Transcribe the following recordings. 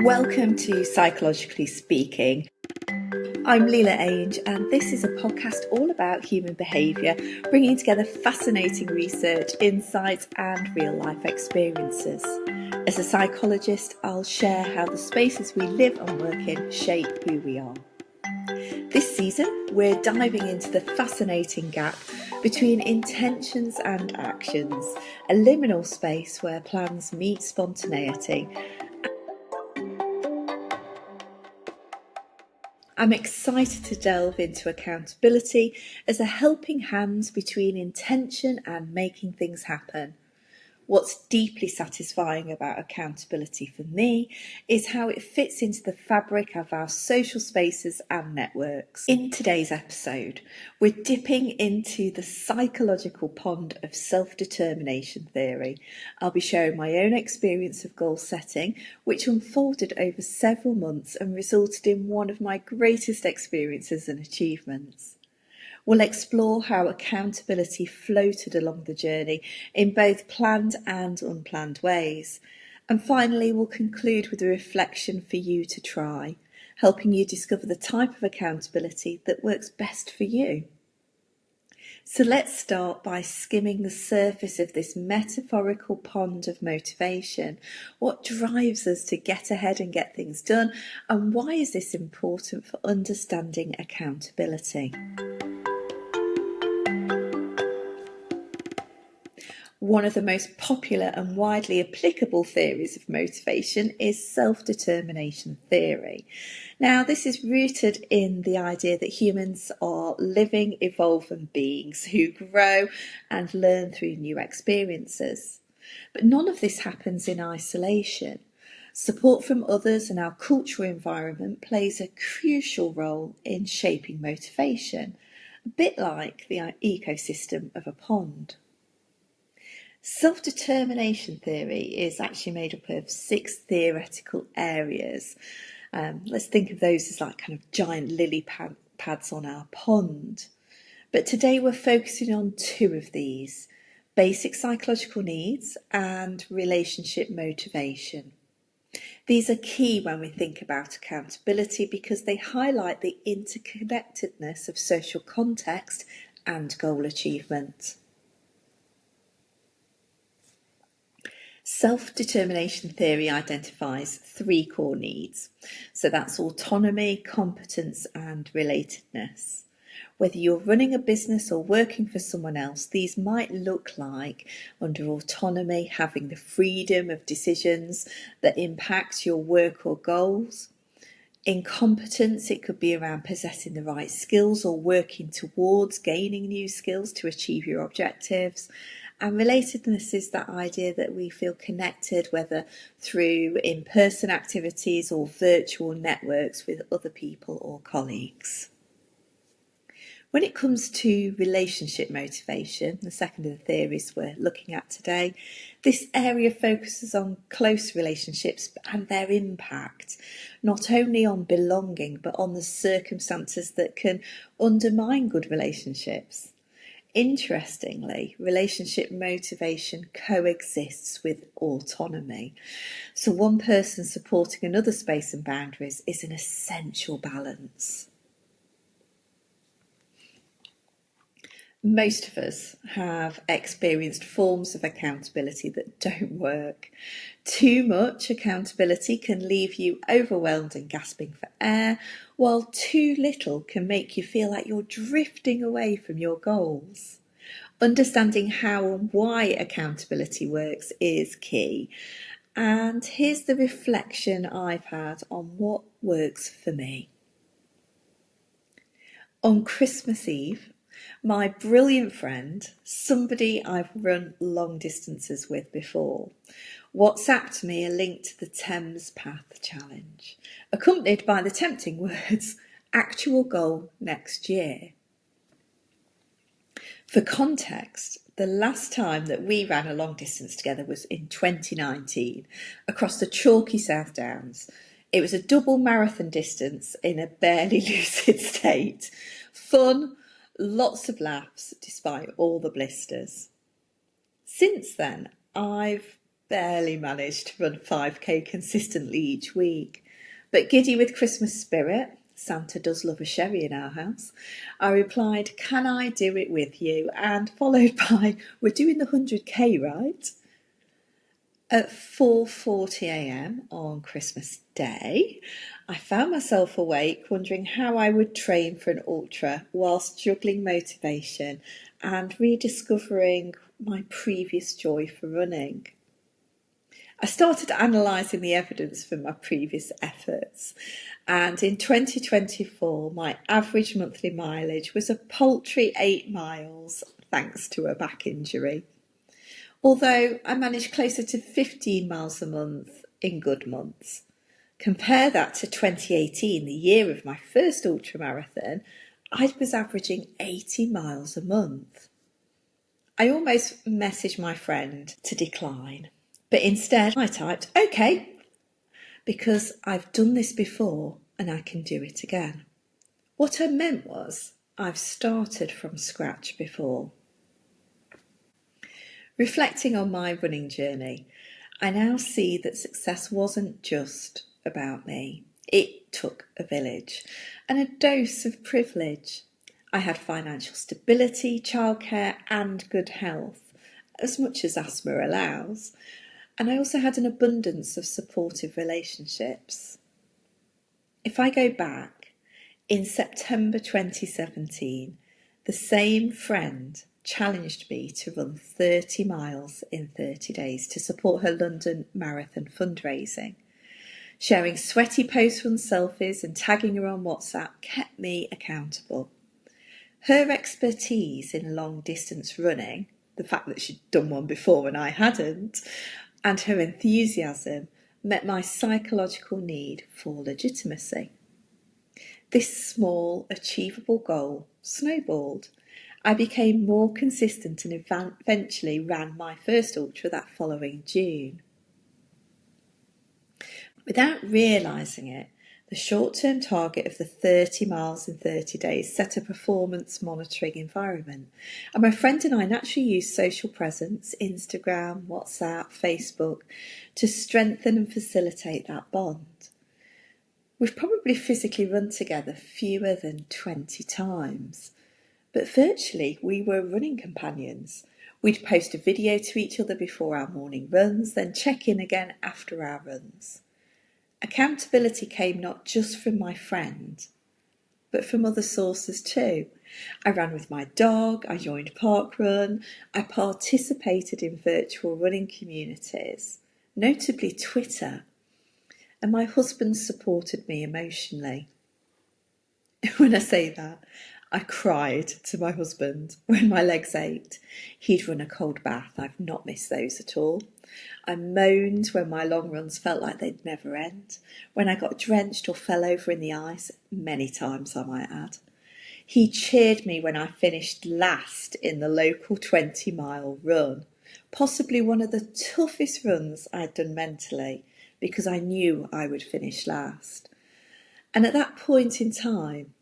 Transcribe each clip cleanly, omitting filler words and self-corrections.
Welcome to Psychologically Speaking. I'm Leila Ainge, and this is a podcast all about human behaviour, bringing together fascinating research, insights and real-life experiences. As a psychologist, I'll share how the spaces we live and work in shape who we are. This season, we're diving into the fascinating gap between intentions and actions, a liminal space where plans meet spontaneity. I'm excited to delve into accountability as a helping hand between intention and making things happen. What's deeply satisfying about accountability for me is how it fits into the fabric of our social spaces and networks. In today's episode, we're dipping into the psychological pond of self-determination theory. I'll be sharing my own experience of goal setting, which unfolded over several months and resulted in one of my greatest experiences and achievements. We'll explore how accountability floated along the journey in both planned and unplanned ways. And finally, we'll conclude with a reflection for you to try, helping you discover the type of accountability that works best for you. So let's start by skimming the surface of this metaphorical pond of motivation. What drives us to get ahead and get things done? And why is this important for understanding accountability? One of the most popular and widely applicable theories of motivation is self-determination theory. Now, this is rooted in the idea that humans are living, evolving beings who grow and learn through new experiences. But none of this happens in isolation. Support from others and our cultural environment plays a crucial role in shaping motivation, a bit like the ecosystem of a pond. Self-determination theory is actually made up of 6 theoretical areas. Let's think of those as like kind of giant lily pads on our pond. But today we're focusing on 2 of these: basic psychological needs and relationship motivation. These are key when we think about accountability because they highlight the interconnectedness of social context and goal achievement. Self-determination theory identifies 3 core needs. So that's autonomy, competence and relatedness. Whether you're running a business or working for someone else, these might look like, under autonomy, having the freedom of decisions that impact your work or goals. In competence, it could be around possessing the right skills or working towards gaining new skills to achieve your objectives. And relatedness is that idea that we feel connected, whether through in-person activities or virtual networks with other people or colleagues. When it comes to relationship motivation, the second of the theories we're looking at today, this area focuses on close relationships and their impact, not only on belonging, but on the circumstances that can undermine good relationships. Interestingly, relationship motivation coexists with autonomy. So one person supporting another space and boundaries is an essential balance. Most of us have experienced forms of accountability that don't work. Too much accountability can leave you overwhelmed and gasping for air, while too little can make you feel like you're drifting away from your goals. Understanding how and why accountability works is key. And here's the reflection I've had on what works for me. On Christmas Eve, my brilliant friend, somebody I've run long distances with before, WhatsApped me a link to the Thames Path Challenge, accompanied by the tempting words, actual goal next year. For context, the last time that we ran a long distance together was in 2019 across the chalky South Downs. It was a double marathon distance in a barely lucid state. Fun, lots of laughs despite all the blisters. Since then, I've barely managed to run 5k consistently each week. But giddy with Christmas spirit, Santa does love a sherry in our house, I replied, "Can I do it with you?" And followed by, "We're doing the 100k, right?" At 4:40 a.m. on Christmas Day, I found myself awake wondering how I would train for an ultra whilst juggling motivation and rediscovering my previous joy for running. I started analysing the evidence from my previous efforts, and in 2024 my average monthly mileage was a paltry 8 miles thanks to a back injury. Although I managed closer to 15 miles a month in good months. Compare that to 2018, the year of my first ultramarathon, I was averaging 80 miles a month. I almost messaged my friend to decline, but instead I typed, "Okay," because I've done this before and I can do it again. What I meant was, I've started from scratch before. Reflecting on my running journey, I now see that success wasn't just about me. It took a village and a dose of privilege. I had financial stability, childcare, and good health, as much as asthma allows. And I also had an abundance of supportive relationships. If I go back, in September 2017, the same friend challenged me to run 30 miles in 30 days to support her London Marathon fundraising. Sharing sweaty post-run selfies and tagging her on WhatsApp kept me accountable. Her expertise in long-distance running, the fact that she'd done one before and I hadn't, and her enthusiasm met my psychological need for legitimacy. This small, achievable goal snowballed. I became more consistent and eventually ran my first ultra that following June. Without realising it, the short-term target of the 30 miles in 30 days set a performance monitoring environment, and my friend and I naturally used social presence, Instagram, WhatsApp, Facebook, to strengthen and facilitate that bond. We've probably physically run together fewer than 20 times, but virtually we were running companions. We'd post a video to each other before our morning runs, then check in again after our runs. Accountability came not just from my friend, but from other sources too. I ran with my dog, I joined parkrun, I participated in virtual running communities, notably Twitter, and my husband supported me emotionally. When I say that, I cried to my husband when my legs ached. He'd run a cold bath. I've not missed those at all. I moaned when my long runs felt like they'd never end, when I got drenched or fell over in the ice, many times I might add. He cheered me when I finished last in the local 20-mile run, possibly one of the toughest runs I'd done mentally, because I knew I would finish last. And at that point in time,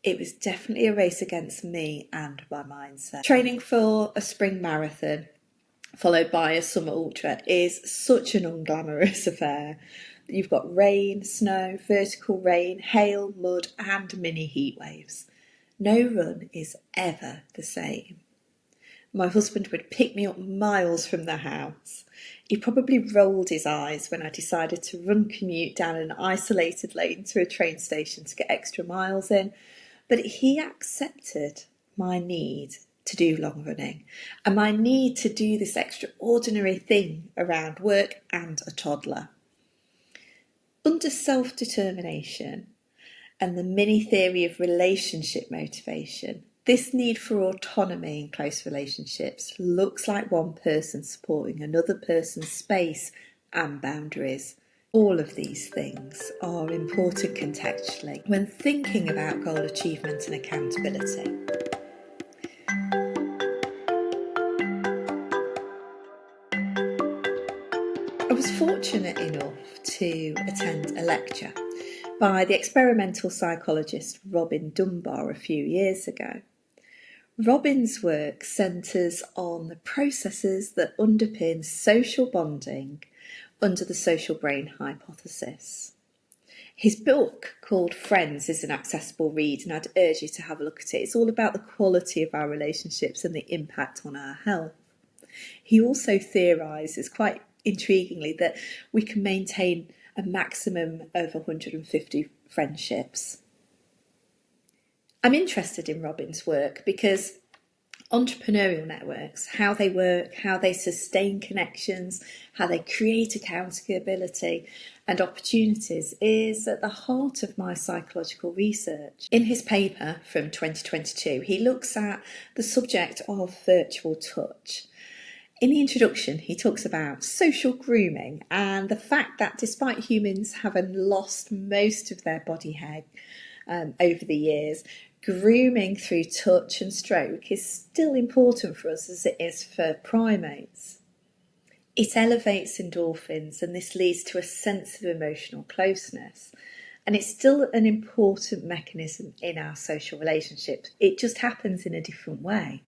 it was definitely a race against me and my mindset. Training for a spring marathon, followed by a summer ultra, is such an unglamorous affair. You've got rain, snow, vertical rain, hail, mud, and mini heat waves. No run is ever the same. My husband would pick me up miles from the house. He probably rolled his eyes when I decided to run commute down an isolated lane to a train station to get extra miles in, but he accepted my need to do long running and my need to do this extraordinary thing around work and a toddler. Under self-determination and the mini theory of relationship motivation, this need for autonomy in close relationships looks like one person supporting another person's space and boundaries. All of these things are important contextually when thinking about goal achievement and accountability. I was fortunate enough to attend a lecture by the experimental psychologist Robin Dunbar a few years ago. Robin's work centres on the processes that underpin social bonding under the social brain hypothesis. His book, called Friends, is an accessible read, and I'd urge you to have a look at it. It's all about the quality of our relationships and the impact on our health. He also theorises, quite intriguingly, that we can maintain a maximum of 150 friendships. I'm interested in Robin's work because entrepreneurial networks, how they work, how they sustain connections, how they create accountability and opportunities, is at the heart of my psychological research. In his paper from 2022, he looks at the subject of virtual touch. In the introduction, he talks about social grooming and the fact that despite humans having lost most of their body hair over the years, grooming through touch and stroke is still important for us as it is for primates. It elevates endorphins, and this leads to a sense of emotional closeness. And it's still an important mechanism in our social relationships. It just happens in a different way.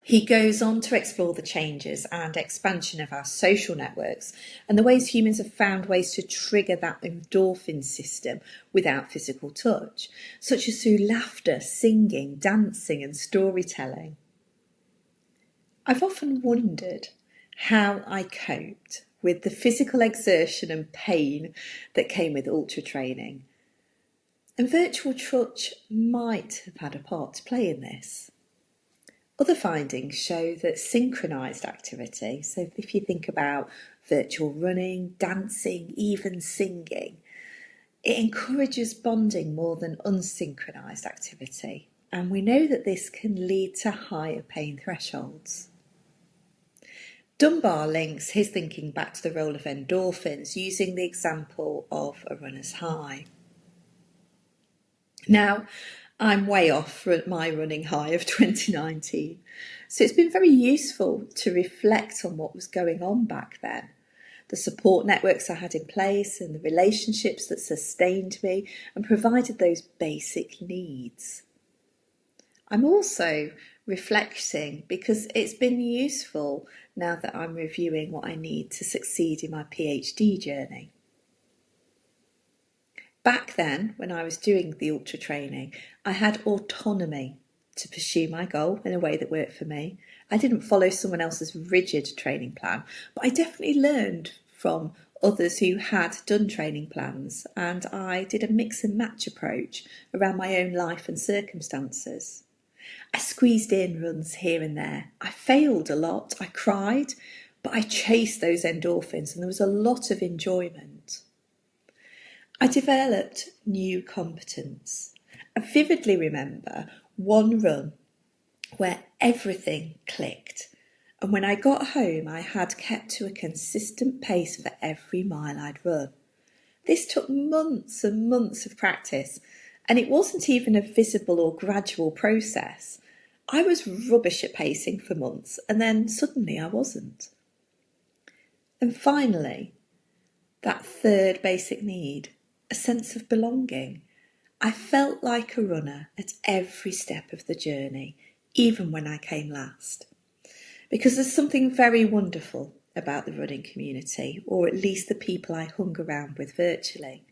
He goes on to explore the changes and expansion of our social networks and the ways humans have found ways to trigger that endorphin system without physical touch, such as through laughter, singing, dancing and storytelling. I've often wondered how I coped with the physical exertion and pain that came with ultra training. And virtual touch might have had a part to play in this. Other findings show that synchronised activity, so if you think about virtual running, dancing, even singing, it encourages bonding more than unsynchronised activity. And we know that this can lead to higher pain thresholds. Dunbar links his thinking back to the role of endorphins using the example of a runner's high. Now, I'm way off my running high of 2019. So it's been very useful to reflect on what was going on back then. The support networks I had in place and the relationships that sustained me and provided those basic needs. I'm also reflecting because it's been useful now that I'm reviewing what I need to succeed in my PhD journey. Back then, when I was doing the ultra training, I had autonomy to pursue my goal in a way that worked for me. I didn't follow someone else's rigid training plan, but I definitely learned from others who had done training plans, and I did a mix and match approach around my own life and circumstances. I squeezed in runs here and there. I failed a lot, I cried, but I chased those endorphins and there was a lot of enjoyment. I developed new competence. I vividly remember one run where everything clicked, and when I got home I had kept to a consistent pace for every mile I'd run. This took months and months of practice, and it wasn't even a visible or gradual process. I was rubbish at pacing for months, and then suddenly I wasn't. And finally, that third basic need, a sense of belonging. I felt like a runner at every step of the journey, even when I came last. Because there's something very wonderful about the running community, or at least the people I hung around with virtually,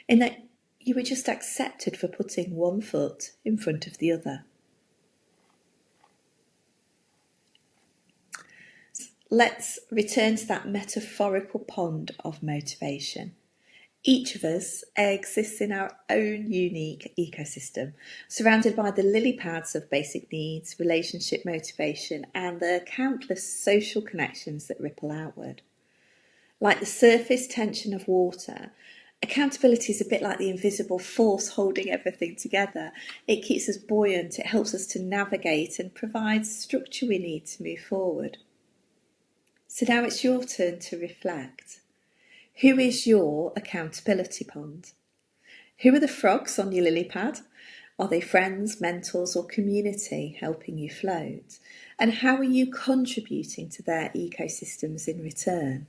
in that you were just accepted for putting one foot in front of the other. Let's return to that metaphorical pond of motivation. Each of us exists in our own unique ecosystem, surrounded by the lily pads of basic needs, relationship motivation, and the countless social connections that ripple outward. Like the surface tension of water, accountability is a bit like the invisible force holding everything together. It keeps us buoyant, it helps us to navigate and provides structure we need to move forward. So now it's your turn to reflect. Who is your accountability pond? Who are the frogs on your lily pad? Are they friends, mentors, or community helping you float? And how are you contributing to their ecosystems in return?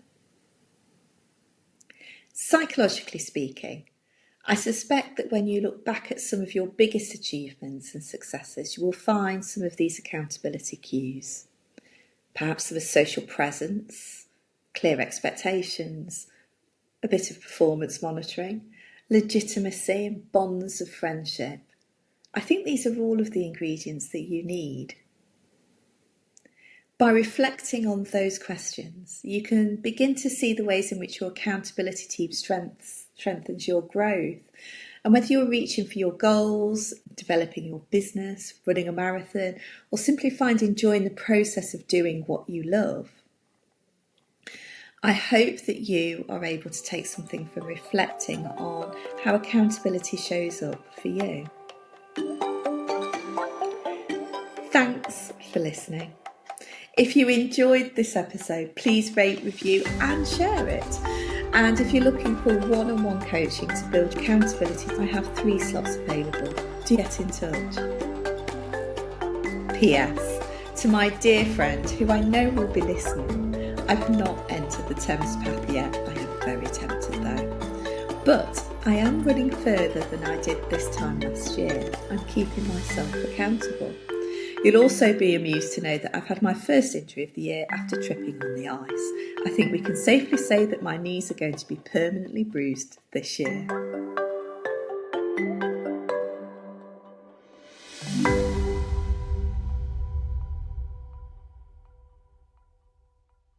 Psychologically speaking, I suspect that when you look back at some of your biggest achievements and successes, you will find some of these accountability cues. Perhaps there was social presence, clear expectations, a bit of performance monitoring, legitimacy and bonds of friendship. I think these are all of the ingredients that you need. By reflecting on those questions, you can begin to see the ways in which your accountability team strengthens your growth. And whether you're reaching for your goals, developing your business, running a marathon, or simply finding joy in the process of doing what you love, I hope that you are able to take something from reflecting on how accountability shows up for you. Thanks for listening. If you enjoyed this episode, please rate, review and share it. And if you're looking for one-on-one coaching to build accountability, I have 3 slots available. Do get in touch. P.S. To my dear friend, who I know will be listening, I've not entered the Thames Path yet. I am very tempted though. But I am running further than I did this time last year. I'm keeping myself accountable. You'll also be amused to know that I've had my first injury of the year after tripping on the ice. I think we can safely say that my knees are going to be permanently bruised this year.